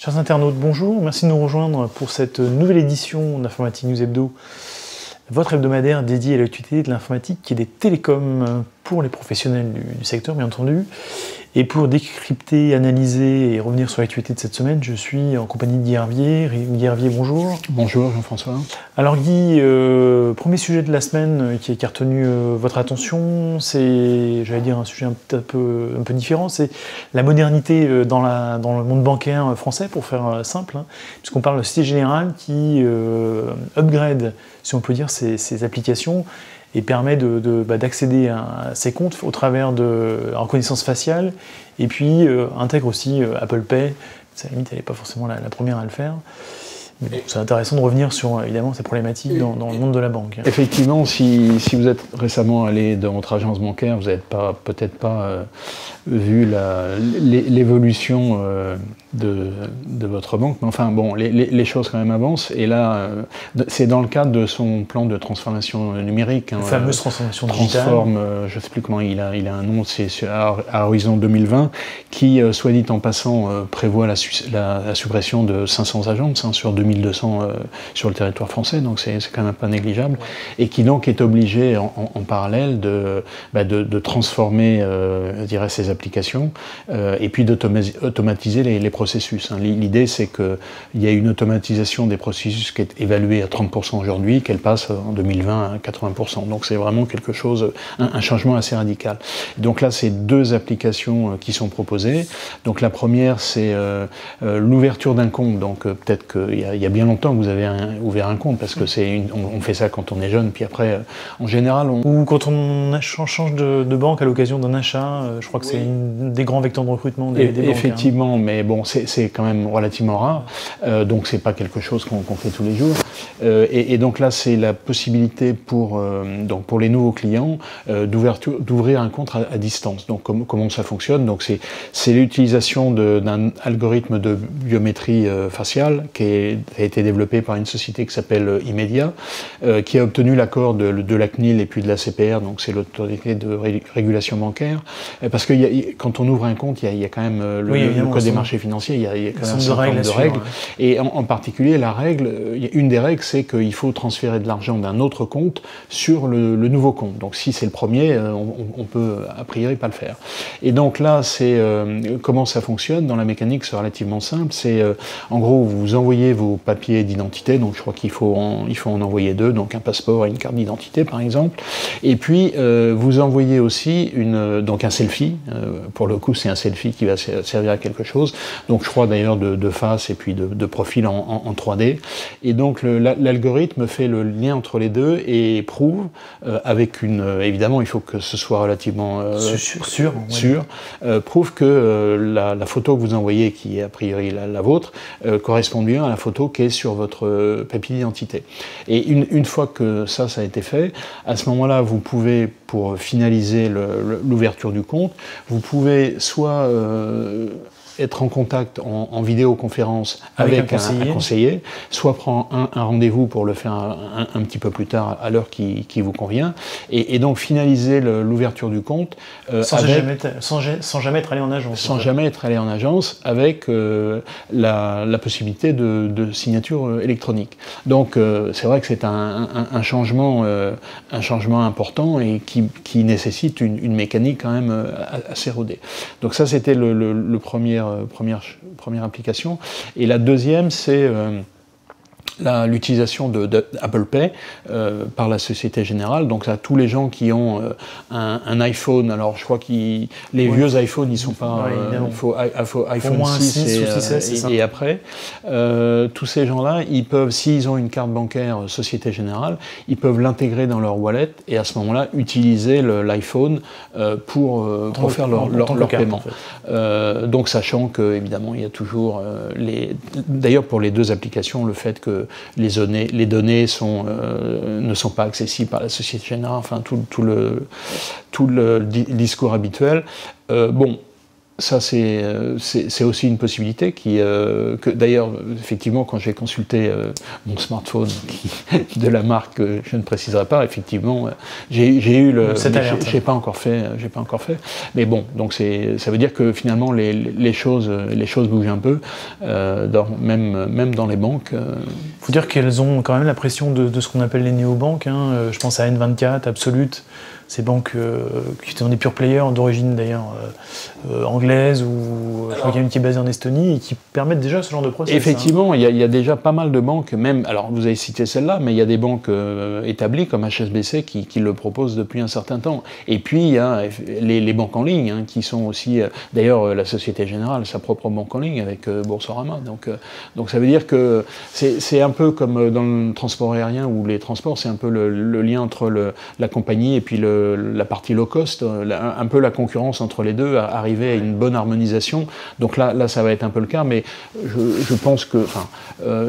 Chers internautes, bonjour, merci de nous rejoindre pour cette nouvelle édition d'Informatique News Hebdo, votre hebdomadaire dédié à l'actualité de l'informatique et des télécoms pour les professionnels du secteur, bien entendu. Et pour décrypter, analyser et revenir sur l'actualité de cette semaine, je suis en compagnie de Guy Hervier. Guy Hervier, bonjour. Bonjour Jean-François. Alors Guy, premier sujet de la semaine qui a retenu votre attention, c'est, j'allais dire, un sujet un peu différent, c'est la modernité dans le monde bancaire français, pour faire simple, puisqu'on parle de Société Générale qui upgrade, si on peut dire, ses applications et permet d'accéder à ses comptes au travers de la reconnaissance faciale, et puis intègre aussi Apple Pay. À la limite, elle n'est pas forcément la première à le faire. Mais bon, c'est intéressant de revenir sur évidemment ces problématiques dans le monde de la banque. Effectivement, si vous êtes récemment allé dans votre agence bancaire, vous n'avez peut-être pas vu l'évolution de votre banque, mais enfin bon, les choses quand même avancent, et là, c'est dans le cadre de son plan de transformation numérique. La fameuse transformation digitale. Je ne sais plus comment il a un nom, c'est à horizon 2020, qui, soit dit en passant, prévoit la suppression de 500 agences sur 2200 sur le territoire français, donc c'est quand même pas négligeable, et qui donc est obligé en parallèle de transformer, je dirais, ses applications, et puis d'automatiser les processus. L'idée, c'est qu'il y a une automatisation des processus qui est évaluée à 30% aujourd'hui, qu'elle passe en 2020 à 80%. Donc c'est vraiment quelque chose, un changement assez radical. Donc là, c'est deux applications qui sont proposées. Donc la première, c'est l'ouverture d'un compte. Donc peut-être qu'il y a bien longtemps que vous avez ouvert un compte, parce que on fait ça quand on est jeune, puis après, en général, ou quand on change de banque à l'occasion d'un achat, je crois que c'est un des grands vecteurs de recrutement des banques. Effectivement, mais bon, c'est quand même relativement rare, donc c'est pas quelque chose qu'on fait tous les jours. Et donc là, c'est la possibilité pour les nouveaux clients d'ouvrir un compte à distance. Donc comment ça fonctionne? Donc c'est l'utilisation d'un algorithme de biométrie faciale qui a été développé par une société qui s'appelle Imedia, qui a obtenu l'accord de la CNIL et puis de la CPR, donc c'est l'autorité de régulation bancaire, parce que quand on ouvre un compte, il y a quand même le code des marchés financiers, il y a quand même un certain nombre de règles, et en particulier une des règles, c'est qu'il faut transférer de l'argent d'un autre compte sur le nouveau compte. Donc si c'est le premier, on peut a priori pas le faire. Et donc là, comment ça fonctionne dans la mécanique, c'est relativement simple. C'est en gros, vous envoyez vos papiers d'identité, donc je crois qu'il faut en envoyer deux, donc un passeport et une carte d'identité par exemple. Et puis vous envoyez aussi donc un selfie. Pour le coup, c'est un selfie qui va servir à quelque chose. Donc je crois d'ailleurs de face et puis de profil en 3D. Et donc l'algorithme fait le lien entre les deux et prouve avec évidemment, il faut que ce soit relativement sûr, prouve que la photo que vous envoyez, qui est a priori la vôtre, correspond bien à la photo qui est sur votre papier d'identité. Et une fois que ça a été fait, à ce moment-là, vous pouvez, pour finaliser l'ouverture du compte, vous pouvez soit être en contact en vidéoconférence avec un conseiller, soit prendre un rendez-vous pour le faire un petit peu plus tard à l'heure qui vous convient, et donc finaliser l'ouverture du compte sans jamais être allé en agence. Sans jamais être allé en agence, avec la possibilité de signature électronique. Donc c'est vrai que c'est un changement important et qui nécessite une mécanique quand même assez rodée. Donc ça, c'était le première application. Et la deuxième, c'est l'utilisation d'Apple Pay par la Société Générale. Donc à tous les gens qui ont un iPhone, alors je crois que les vieux iPhones, ils sont pas... il faut iPhone 6 et après. Tous ces gens-là, ils peuvent, s'ils ont une carte bancaire Société Générale, ils peuvent l'intégrer dans leur wallet et à ce moment-là, utiliser l'iPhone pour faire leur paiement. En fait. Donc sachant que, évidemment, il y a toujours d'ailleurs pour les deux applications, le fait que les données ne sont pas accessibles par la Société Générale, enfin tout le discours habituel. Bon, Ça, c'est aussi une possibilité que d'ailleurs, effectivement, quand j'ai consulté mon smartphone de la marque que je ne préciserai pas, effectivement, j'ai eu j'ai pas encore fait, mais bon, donc ça veut dire que finalement les choses bougent un peu, même dans les banques. Faut dire qu'elles ont quand même la pression de ce qu'on appelle les néobanques, hein. Je pense à N24, Absolute. Ces banques qui sont des pure players, d'origine d'ailleurs anglaise, ou je crois qu'il y a une qui est basée en Estonie, et qui permettent déjà ce genre de process. Effectivement, il y a déjà pas mal de banques, même, alors vous avez cité celle-là, mais il y a des banques établies comme HSBC qui le proposent depuis un certain temps. Et puis il y a les banques en ligne, hein, qui sont aussi, d'ailleurs la Société Générale, sa propre banque en ligne avec Boursorama. Donc ça veut dire que c'est un peu comme dans le transport aérien ou les transports, c'est un peu le lien entre la compagnie et puis la partie low cost, un peu la concurrence entre les deux, arriver à une bonne harmonisation. Donc là ça va être un peu le cas, mais je pense que,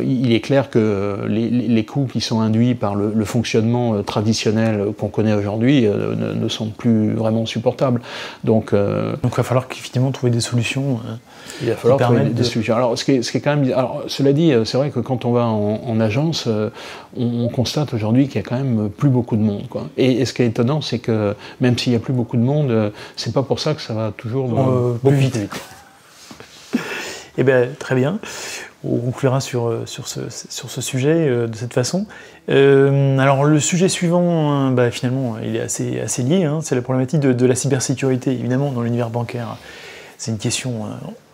il est clair que les coûts qui sont induits par le fonctionnement traditionnel qu'on connaît aujourd'hui ne sont plus vraiment supportables. Donc il va falloir effectivement trouver des solutions. Il va falloir trouver des solutions. Alors, ce qui est quand même, alors, cela dit, c'est vrai que quand on va en agence, on constate aujourd'hui qu'il y a quand même plus beaucoup de monde, quoi. Et ce qui est étonnant, c'est que même s'il y a plus beaucoup de monde, c'est pas pour ça que ça va toujours plus vite. Eh bien, très bien. On conclura sur ce sujet de cette façon. Alors le sujet suivant, finalement, il est assez lié, hein, c'est la problématique de la cybersécurité, évidemment, dans l'univers bancaire. C'est une question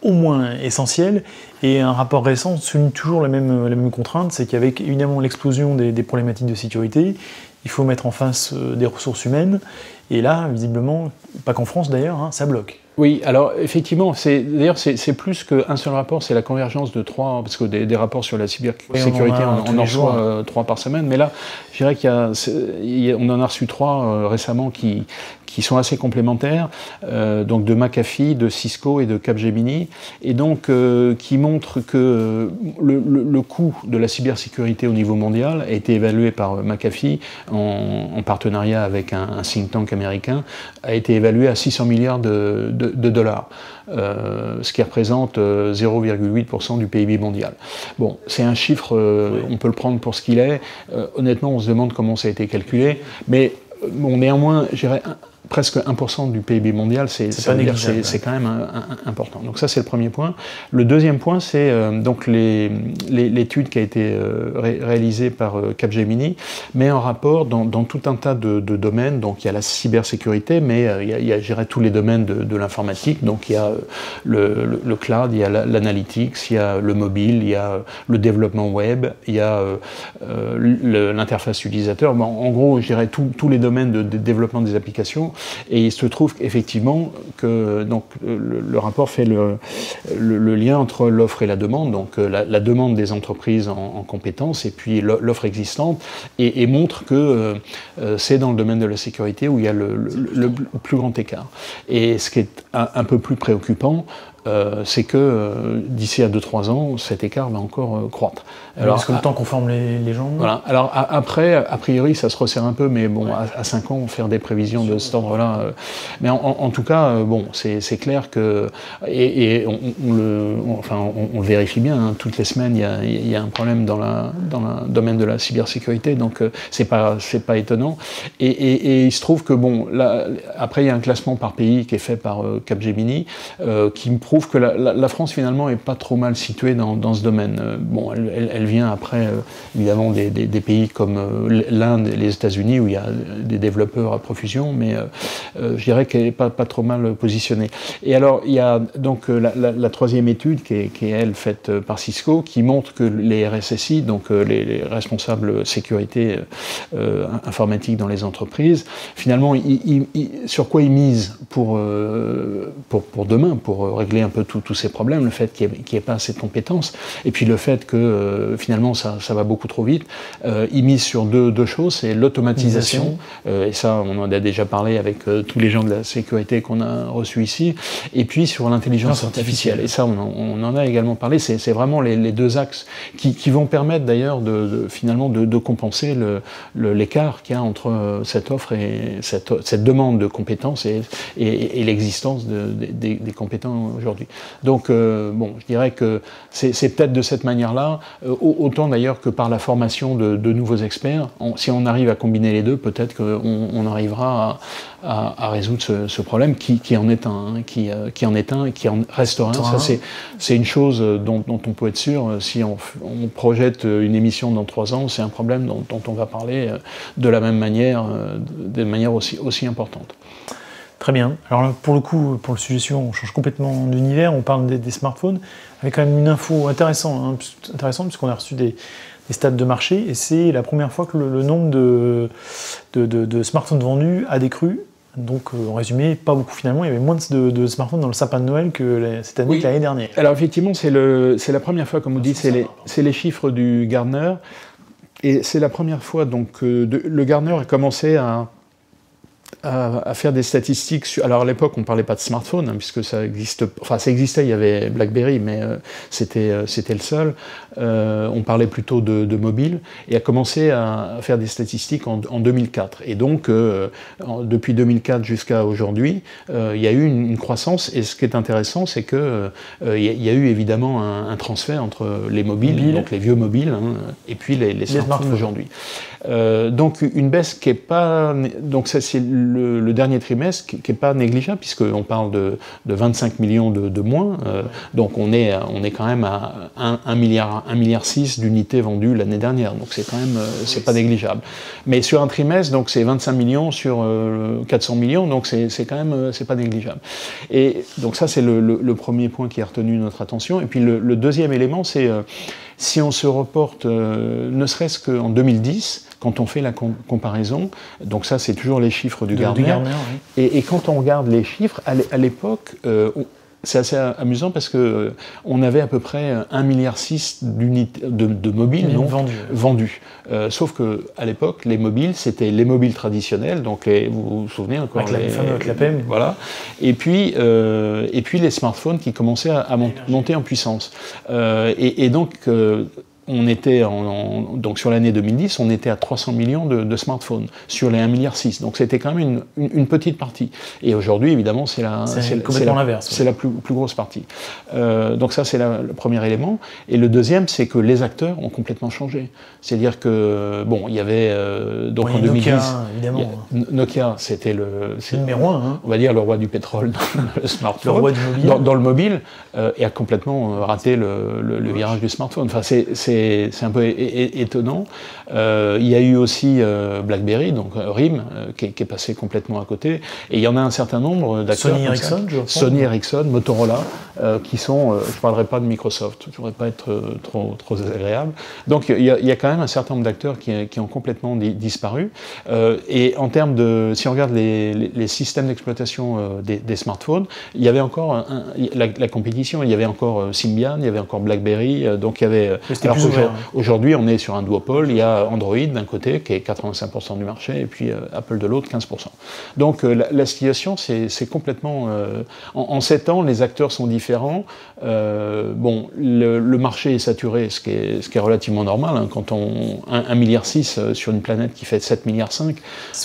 au moins essentielle, et un rapport récent souligne toujours la même contrainte, c'est qu'avec évidemment l'explosion des problématiques de sécurité, il faut mettre en face des ressources humaines, et là, visiblement, pas qu'en France d'ailleurs, hein, ça bloque. Oui, alors effectivement, d'ailleurs c'est plus qu'un seul rapport, c'est la convergence de 3, parce que des rapports sur la cybersécurité, on en reçoit 3 par semaine, mais là, je dirais qu'on en a reçu 3 récemment qui sont assez complémentaires, donc de McAfee, de Cisco et de Capgemini, et donc qui montrent que le coût de la cybersécurité au niveau mondial a été évalué par McAfee en partenariat avec un think tank américain, a été évalué à 600 milliards de dollars, ce qui représente 0,8% du PIB mondial. Bon, c'est un chiffre, on peut le prendre pour ce qu'il est. Honnêtement, on se demande comment ça a été calculé, mais bon, néanmoins, je dirais presque 1% du PIB mondial, c'est quand même important. Donc ça, c'est le premier point. Le deuxième point, c'est donc l'étude qui a été réalisée par Capgemini, met en rapport dans tout un tas de domaines. Donc il y a la cybersécurité, mais il y a je dirais, tous les domaines de l'informatique. Donc il y a le cloud, il y a l'analytics, il y a le mobile, il y a le développement web, il y a l'interface utilisateur. Bon, en gros, je dirais tous les domaines de développement des applications. Et il se trouve effectivement que donc, le rapport fait le lien entre l'offre et la demande, donc la demande des entreprises en compétences et puis l'offre existante, et montre que c'est dans le domaine de la sécurité où il y a le plus grand écart. Et ce qui est un peu plus préoccupant, c'est que d'ici à 2-3 ans, cet écart va encore croître. Alors, parce que le temps qu'on forme les gens... Voilà. Alors après, a priori, ça se resserre un peu, mais bon, à 5 ans, faire des prévisions de cet ordre-là... mais en tout cas, bon, c'est clair que... Et on le vérifie bien, hein, toutes les semaines, il y a un problème dans le domaine de la cybersécurité, donc c'est pas étonnant. Et il se trouve que, bon, là, après, il y a un classement par pays qui est fait par Capgemini, qui me prouve que la France, finalement, est pas trop mal située dans ce domaine. Bon, elle vient après, évidemment, des pays comme l'Inde et les États-Unis, où il y a des développeurs à profusion, mais je dirais qu'elle n'est pas trop mal positionnée. Et alors, il y a donc la troisième étude, qui est, elle, faite par Cisco, qui montre que les RSSI, donc les responsables sécurité informatique dans les entreprises, finalement, sur quoi ils misent pour demain, pour régler un peu tous ces problèmes, le fait qu'il n'y ait pas assez de compétences, et puis le fait que finalement ça va beaucoup trop vite. Ils misent sur deux choses, c'est l'automatisation, et ça on en a déjà parlé avec tous les gens de la sécurité qu'on a reçus ici, et puis sur l'intelligence artificielle. Et ça on en a également parlé, c'est vraiment les deux axes qui vont permettre d'ailleurs finalement de compenser l'écart qu'il y a entre cette offre et cette demande de compétences et l'existence des compétents aujourd'hui. Donc bon, je dirais que c'est peut-être de cette manière-là, autant d'ailleurs que par la formation de nouveaux experts. Si on arrive à combiner les deux, peut-être qu'on arrivera à résoudre ce problème qui en est un, qui en est un et qui en restera un. Ça, c'est une chose dont on peut être sûr. Si on projette une émission dans 3 ans, c'est un problème dont on va parler de la même manière, de manière aussi importante. Très bien. Alors là, pour le coup, pour le sujet suivant, on change complètement d'univers, on parle des smartphones, avec quand même une info intéressante puisqu'on a reçu des stats de marché, et c'est la première fois que le nombre de smartphones vendus a décru. Donc, en résumé, pas beaucoup finalement. Il y avait moins de smartphones dans le sapin de Noël que cette année, que l'année dernière. Alors effectivement, c'est la première fois, comme vous dites, c'est les chiffres du Gartner, et c'est la première fois donc le Gartner a commencé à faire des statistiques sur... Alors à l'époque, on ne parlait pas de smartphone, hein, puisque ça existe... Enfin, ça existait, il y avait BlackBerry, mais c'était le seul. On parlait plutôt de mobile, et a commencé à faire des statistiques en 2004. Et donc, depuis 2004 jusqu'à aujourd'hui, il y a eu une croissance, et ce qui est intéressant, c'est qu'il y a eu évidemment un transfert entre les mobiles, donc les vieux mobiles, hein, et puis les smartphones aujourd'hui. Donc une baisse qui n'est pas... Donc ça, c'est le dernier trimestre qui n'est pas négligeable, puisqu'on parle de 25 millions de moins. Donc on est quand même à 1,6 milliard d'unités vendues l'année dernière. Donc c'est quand même, c'est pas négligeable. Mais sur un trimestre, donc c'est 25 millions sur 400 millions, donc c'est quand même, c'est pas négligeable. Et donc ça, c'est le premier point qui a retenu notre attention. Et puis le deuxième élément, c'est si on se reporte, ne serait-ce qu'en 2010, quand on fait la comparaison, donc ça c'est toujours les chiffres du Gartner, oui. Et quand on regarde les chiffres, à l'époque, c'est assez amusant parce que on avait à peu près 1,6 milliard de mobiles vendus. Sauf que à l'époque, les mobiles, c'était les mobiles traditionnels, donc vous vous souvenez encore avec la PEM. Voilà. Et puis les smartphones qui commençaient à monter en puissance. Et donc on était donc sur l'année 2010, on était à 300 millions de smartphones sur les 1,6 milliard. Donc c'était quand même une petite partie. Et aujourd'hui, évidemment, c'est la plus grosse partie. Donc ça, c'est le premier élément. Et le deuxième, c'est que les acteurs ont complètement changé. C'est-à-dire que, bon, il y avait donc en 2010, Nokia, évidemment. Nokia, c'était le numéro 1, hein. On va dire le roi du pétrole dans le smartphone, le roi du mobile. Dans le mobile, et a complètement raté le virage du smartphone. Enfin, c'est un peu étonnant. Il y a eu aussi BlackBerry, donc RIM, qui est passé complètement à côté. Et il y en a un certain nombre d'acteurs. Sony Ericsson, Motorola, qui sont, je ne parlerai pas de Microsoft, je ne voudrais pas être trop désagréable. Donc il y a quand même un certain nombre d'acteurs qui ont complètement disparu. Et en termes de, si on regarde les systèmes d'exploitation des smartphones, il y avait encore la compétition, il y avait encore Symbian, il y avait encore BlackBerry, donc il y avait... Aujourd'hui, on est sur un duopole, il y a Android d'un côté, qui est 85% du marché, et puis Apple de l'autre, 15%. Donc la situation, c'est complètement... En 7 ans, les acteurs sont différents. Bon, le marché est saturé, ce qui est relativement normal, hein, quand on... 1,6 milliard sur une planète qui fait 7,5 milliards,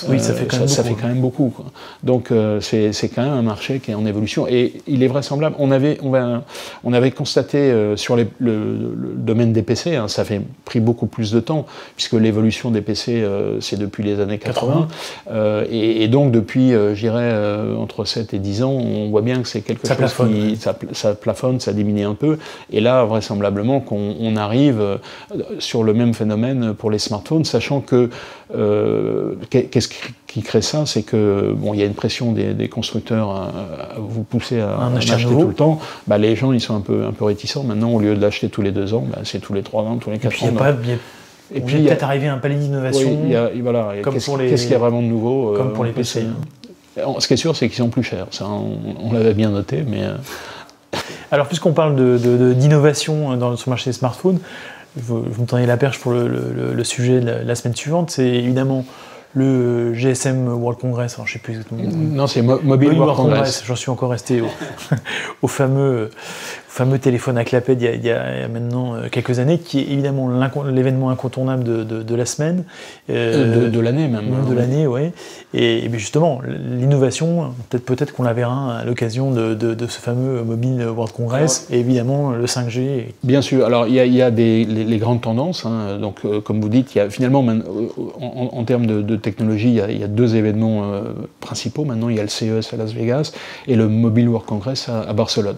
oui, ça fait quand même beaucoup. Quoi. Donc c'est quand même un marché qui est en évolution. Et il est vraisemblable, on avait constaté sur le domaine des PC, hein, ça fait pris beaucoup plus de temps, puisque l'évolution des PC, c'est depuis les années 80. Et donc depuis, je dirais, entre 7 et 10 ans, on voit bien que c'est quelque chose qui... Ça plafonne, ça diminue un peu. Et là, vraisemblablement, qu'on arrive sur le même phénomène pour les smartphones, sachant que qu'est-ce qui crée ça, c'est que bon, il y a une pression des constructeurs à vous pousser à acheter tout le temps. Bah, les gens, ils sont un peu réticents. Maintenant, au lieu de l'acheter tous les 2 ans, bah, c'est tous les 3 ans, tous les 4 ans. Et puis, peut-être arriver à un palier d'innovation. Oui, voilà. Qu'est-ce qu'il y a vraiment de nouveau comme pour les PC. Ce qui est sûr, c'est qu'ils sont plus chers. Ça, on l'avait bien noté, mais... Alors, puisqu'on parle d'innovation sur le marché des smartphones, vous me tendez la perche pour le sujet de la semaine suivante, c'est évidemment le GSM World Congress, alors je sais plus exactement. Non, c'est Mobile World Congress. J'en suis encore resté au fameux téléphone à clapet il y a maintenant quelques années, qui est évidemment l'événement incontournable de la semaine. De l'année même. De l'année, oui. Et bien justement, l'innovation, peut-être qu'on la verra à l'occasion de ce fameux Mobile World Congress, et évidemment le 5G. Bien sûr, alors il y a les grandes tendances, hein. Donc comme vous dites, il y a finalement, en termes de technologie, il y a deux événements principaux. Maintenant, il y a le CES à Las Vegas et le Mobile World Congress à Barcelone.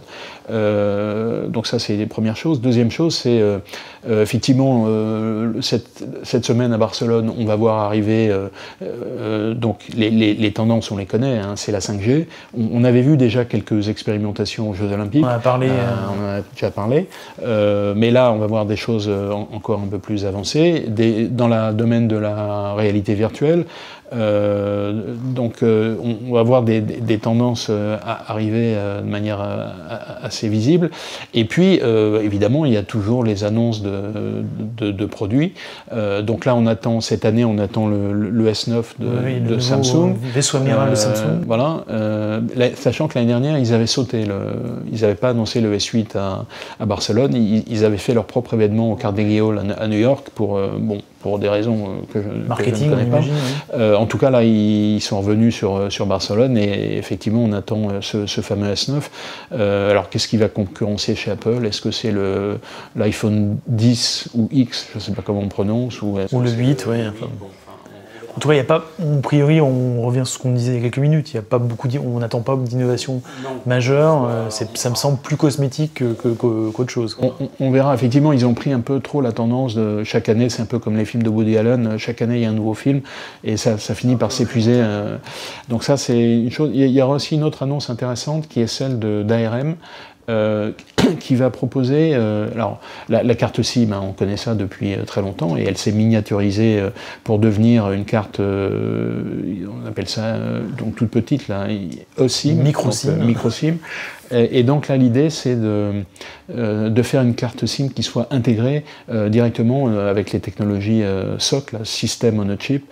Donc ça, c'est les premières choses. Deuxième chose, c'est effectivement cette semaine à Barcelone, on va voir arriver donc les tendances, on les connaît, hein, c'est la 5G. On avait vu déjà quelques expérimentations aux Jeux Olympiques. On en a déjà parlé. Mais là, on va voir des choses encore un peu plus avancées. Dans le domaine de la réalité virtuelle, donc on va voir des tendances arriver de manière assez visible. Et puis évidemment il y a toujours les annonces de produits. Donc là cette année on attend le S9 de Samsung. Vaisseau amiral de Samsung. Voilà. Sachant que l'année dernière ils avaient sauté, ils n'avaient pas annoncé le S8 à Barcelone. Ils avaient fait leur propre événement au Carnegie Hall à New York pour des raisons que je ne connais pas. Oui. En tout cas, là, ils sont revenus sur Barcelone et effectivement, on attend ce fameux S9. Alors, qu'est-ce qui va concurrencer chez Apple? Est-ce que c'est l'iPhone 10 ou X? Je ne sais pas comment on prononce. Ou le 8, oui. En tout cas, il n'y a pas, a priori, on revient sur ce qu'on disait il y a quelques minutes, on n'attend pas d'innovation majeure, ça me semble plus cosmétique qu'autre chose. On verra, effectivement, ils ont pris un peu trop la tendance de chaque année, c'est un peu comme les films de Woody Allen, chaque année il y a un nouveau film, et ça finit par s'épuiser. Donc ça, c'est une chose. Il y aura aussi une autre annonce intéressante qui est celle d'ARM, qui va proposer, alors la carte SIM, hein, on connaît ça depuis très longtemps, et elle s'est miniaturisée pour devenir une carte, on appelle ça donc toute petite, là, eSIM, micro-SIM. Et donc là, l'idée, c'est de faire une carte SIM qui soit intégrée directement avec les technologies SoC, System on a Chip,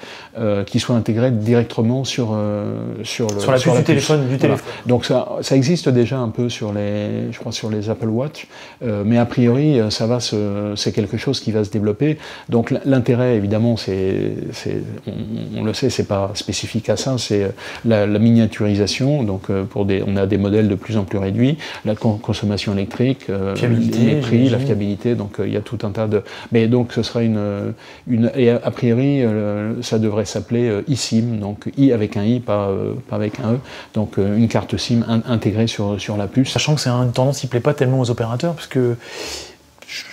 qui soit intégrée directement sur la puce du téléphone. Voilà. Donc ça existe déjà un peu sur les Apple Watch, mais a priori, c'est quelque chose qui va se développer. Donc l'intérêt, évidemment, on le sait, c'est pas spécifique à ça, c'est la miniaturisation. Donc on a des modèles de plus en plus réduits, la consommation électrique, les prix, la fiabilité, donc il y a tout un tas de... Mais donc ce sera et a priori ça devrait s'appeler eSIM, donc I avec un I, pas avec un E, donc une carte SIM intégrée sur la puce. Sachant que c'est une tendance qui ne plaît pas tellement aux opérateurs, parce que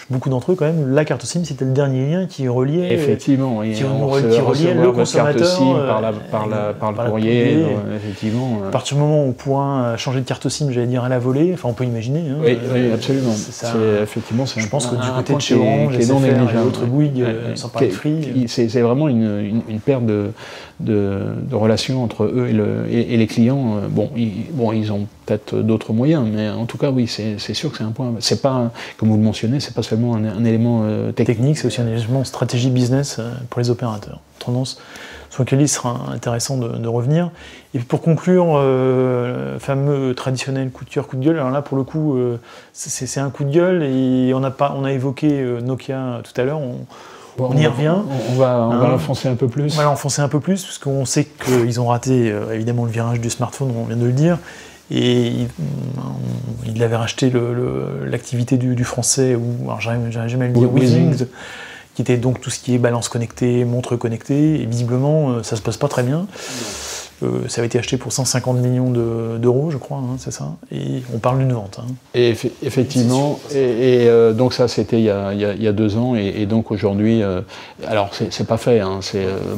beaucoup d'entre eux, quand même, la carte SIM, c'était le dernier lien qui reliait, effectivement, qui reliait le consommateur carte SIM par le courrier. Effectivement. À partir du moment où on pourra changer de carte SIM, j'allais dire à la volée, enfin on peut imaginer. Hein, oui, absolument. Je pense que du côté de chez Orange, SFR et d'autres Bouygues, sans parler de Free. C'est vraiment une perte de relations entre eux et les clients. Ils ont peut-être d'autres moyens, mais en tout cas, oui, c'est sûr que c'est un point. C'est pas, comme vous le mentionnez, c'est pas seulement un élément technique, c'est aussi un élément stratégie business pour les opérateurs. Tendance sur laquelle il sera intéressant de revenir. Et puis pour conclure, le fameux traditionnel coup de cœur, coup de gueule. Alors là, pour le coup, c'est un coup de gueule, et on a évoqué Nokia tout à l'heure. On y revient. On va l'enfoncer un peu plus. On va l'enfoncer un peu plus, parce qu'on sait qu'ils ont raté évidemment le virage du smartphone, on vient de le dire. Et il avait racheté l'activité du français, alors j'arrive jamais à le dire, Weezings, qui était donc tout ce qui est balance connectée, montre connectée, et visiblement ça se passe pas très bien. Ça avait été acheté pour 150 millions d'euros, je crois, hein, c'est ça. Et on parle d'une vente. Hein. Et effectivement, donc ça c'était il y a 2 ans, et donc aujourd'hui, alors c'est pas fait, hein,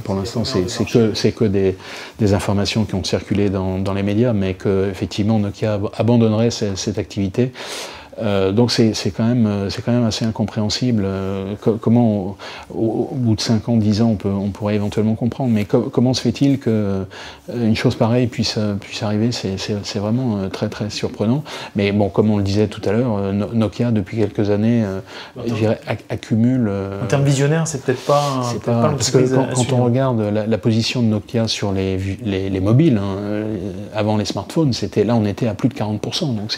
pour l'instant c'est que des informations qui ont circulé dans les médias, mais que effectivement Nokia abandonnerait cette activité. Donc c'est quand même assez incompréhensible. Comment au bout de 5 ans, 10 ans, on pourrait éventuellement comprendre, mais comment se fait-il qu'une chose pareille puisse arriver? C'est vraiment très très surprenant. Mais bon, comme on le disait tout à l'heure, Nokia depuis quelques années, je dirais, accumule. En termes visionnaires, c'est peut-être pas parce que quand on regarde la position de Nokia sur les mobiles, avant les smartphones, là on était à plus de 40%, donc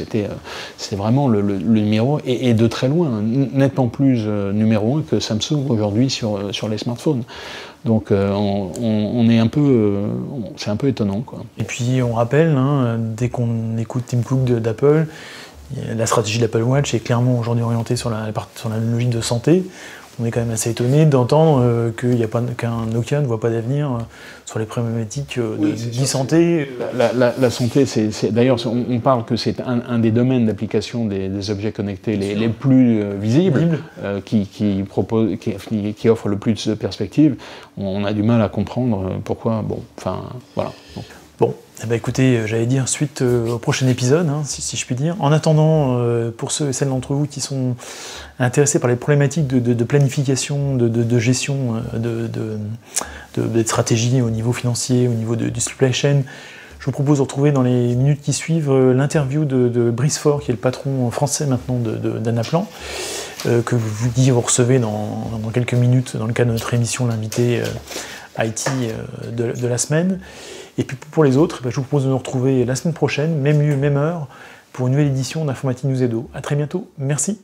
c'est vraiment le numéro, et de très loin, nettement plus numéro 1 que Samsung aujourd'hui sur les smartphones. Donc on est c'est un peu étonnant, quoi. Et puis on rappelle, dès qu'on écoute Tim Cook d'Apple, la stratégie de l'Apple Watch est clairement aujourd'hui orientée sur la logique de santé. On est quand même assez étonné d'entendre qu'un Nokia ne voit pas d'avenir sur les problématiques d'e-santé. La santé, d'ailleurs, on parle que c'est un des domaines d'application des objets connectés les plus visibles, qui offre le plus de perspectives. On a du mal à comprendre pourquoi. Bon, enfin, voilà. Bon, eh ben écoutez, j'allais dire suite au prochain épisode, si je puis dire. En attendant, pour ceux et celles d'entre vous qui sont intéressés par les problématiques de planification, de gestion, de stratégie au niveau financier, au niveau du supply chain, je vous propose de retrouver dans les minutes qui suivent l'interview de Brice Faure, qui est le patron français maintenant d'Anaplan, que vous recevez dans quelques minutes dans le cadre de notre émission l'invité IT de la semaine. Et puis pour les autres, je vous propose de nous retrouver la semaine prochaine, même lieu, même heure, pour une nouvelle édition d'Informatique News Edo. A très bientôt, merci.